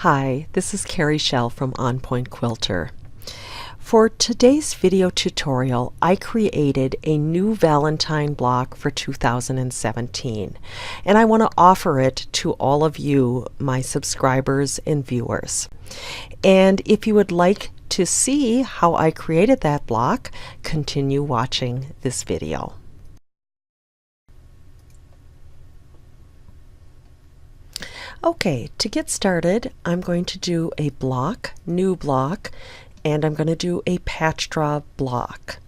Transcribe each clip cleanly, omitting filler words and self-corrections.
Hi, this is Carrie Schell from On Point Quilter. For today's video tutorial, I created a new Valentine block for 2017, and I want to offer it to all of you, my subscribers and viewers. And if you would like to see how I created that block, continue watching this video. Okay, to get started, I'm going to do a block, new block, and I'm going to do a patch draw block.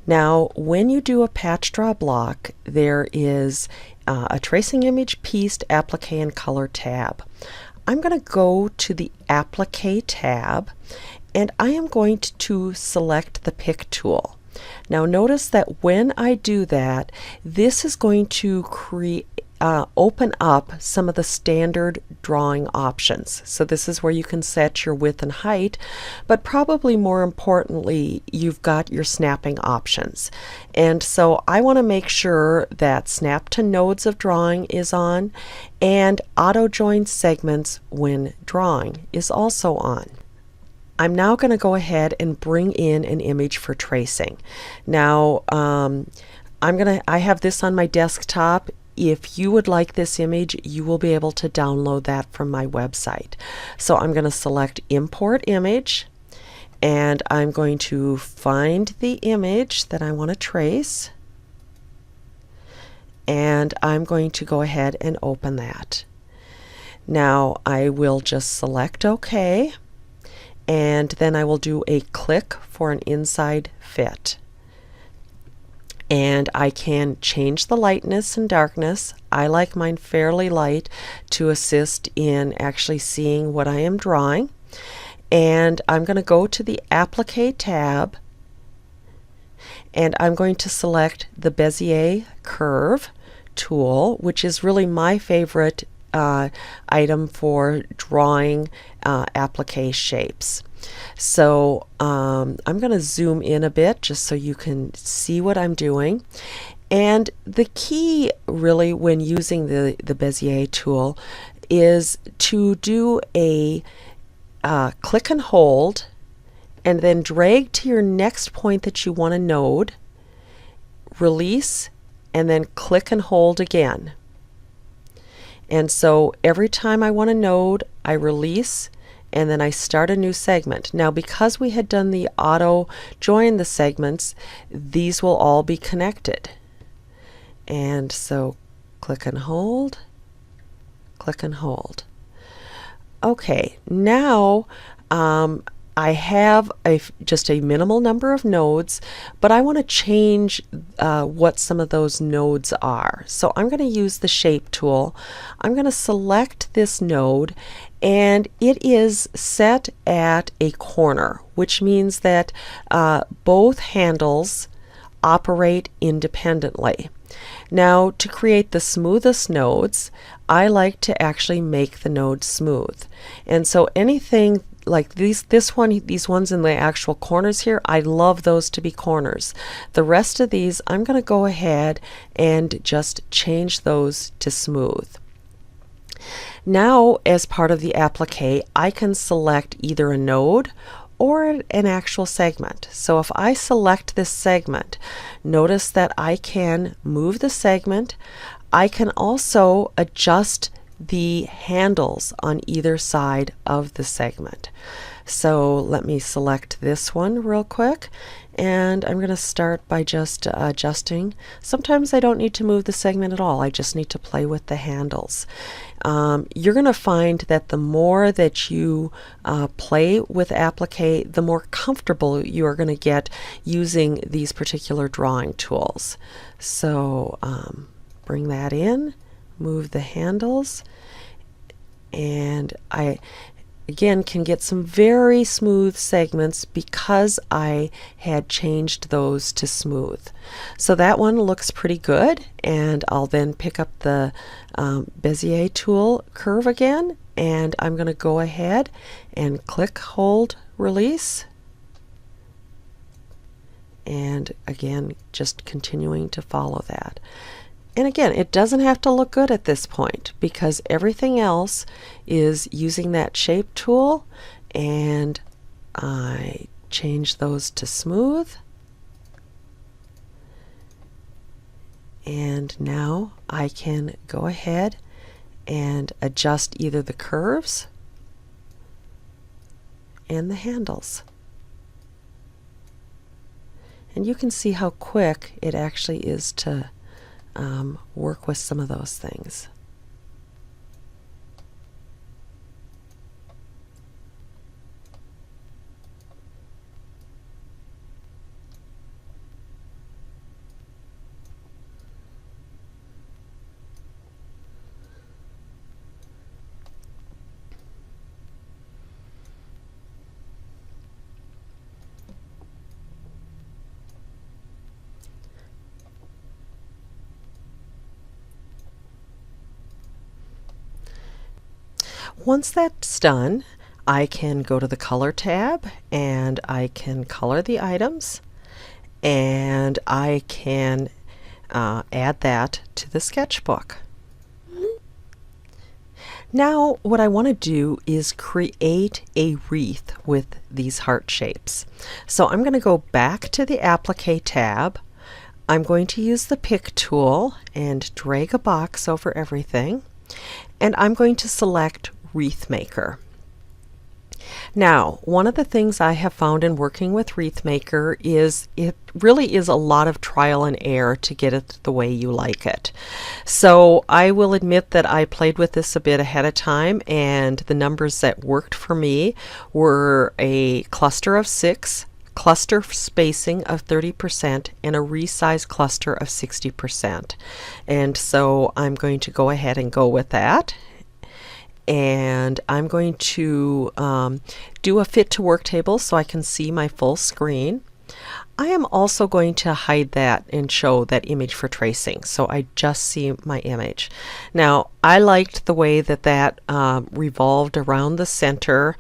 Now, when you do a patch draw block, there is a tracing image, piece, applique, and color tab. I'm going to go to the applique tab, and I am going to select the pick tool. Now, notice that when I do that, this is going to open up some of the standard drawing options. So this is where you can set your width and height, but probably more importantly, you've got your snapping options. And so I want to make sure that snap to nodes of drawing is on, and auto join segments when drawing is also on. I'm now going to go ahead and bring in an image for tracing. Now I have this on my desktop. If you would like this image, you will be able to download that from my website. So I'm going to select Import Image, and I'm going to find the image that I want to trace, and I'm going to go ahead and open that. Now I will just select OK, and then I will do a click for an inside fit. And I can change the lightness and darkness. I like mine fairly light to assist in actually seeing what I am drawing. And I'm going to go to the Applique tab, and I'm going to select the Bezier Curve tool, which is really my favorite item for drawing applique shapes. So I'm going to zoom in a bit just so you can see what I'm doing. And the key really when using the Bezier tool is to do a click and hold, and then drag to your next point that you want to node, release, and then click and hold again. And so every time I want to node, I release, and then I start a new segment. Now, because we had done the auto join the segments, these will all be connected. And so click and hold, click and hold. Okay, now I have just a minimal number of nodes, but I want to change what some of those nodes are. So I'm going to use the shape tool. I'm going to select this node, and it is set at a corner, which means that both handles operate independently. Now, to create the smoothest nodes, I like to actually make the node smooth. And so anything like these ones in the actual corners here, I love those to be corners. The rest of these, I'm going to go ahead and just change those to smooth. Now, as part of the applique, I can select either a node or an actual segment. So if I select this segment, notice that I can move the segment. I can also adjust the handles on either side of the segment. So let me select this one real quick, and I'm going to start by just adjusting. Sometimes I don't need to move the segment at all. I just need to play with the handles. You're going to find that the more that you play with applique, the more comfortable you are going to get using these particular drawing tools. So bring that in, move the handles, and I again can get some very smooth segments because I had changed those to smooth. So that one looks pretty good, and I'll then pick up the Bezier tool curve again, and I'm going to go ahead and click, hold, release, and again just continuing to follow that. And again, it doesn't have to look good at this point because everything else is using that shape tool, and I change those to smooth. And now I can go ahead and adjust either the curves and the handles. And you can see how quick it actually is to work with some of those things. Once that's done, I can go to the color tab and I can color the items, and I can add that to the sketchbook. Now what I want to do is create a wreath with these heart shapes. So I'm going to go back to the applique tab. I'm going to use the pick tool and drag a box over everything, and I'm going to select Wreath Maker. Now, one of the things I have found in working with Wreath Maker is it really is a lot of trial and error to get it the way you like it. So I will admit that I played with this a bit ahead of time, and the numbers that worked for me were a cluster of 6, cluster spacing of 30%, and a resize cluster of 60%. And so I'm going to go ahead and go with that. And I'm going to do a fit to work table so I can see my full screen. I am also going to hide that and show that image for tracing, so I just see my image. Now, I liked the way that that revolved around the center,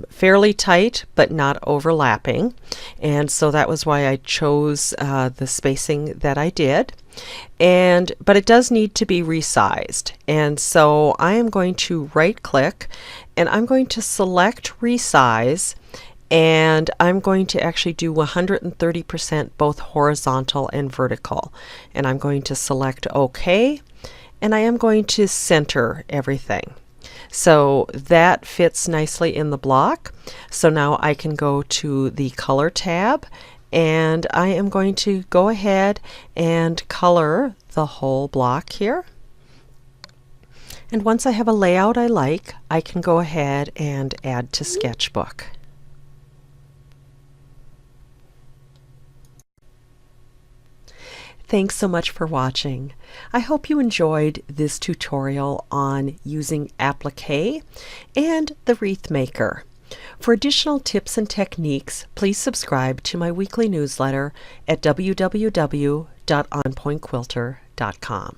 fairly tight but not overlapping, and so that was why I chose the spacing that I did. But it does need to be resized, and so I am going to right click and I'm going to select resize, and I'm going to actually do 130% both horizontal and vertical, and I'm going to select OK, and I am going to center everything. So that fits nicely in the block. So now I can go to the color tab, and I am going to go ahead and color the whole block here. And once I have a layout I like, I can go ahead and add to Sketchbook. Thanks so much for watching. I hope you enjoyed this tutorial on using applique and the Wreath Maker. For additional tips and techniques, please subscribe to my weekly newsletter at www.onpointquilter.com.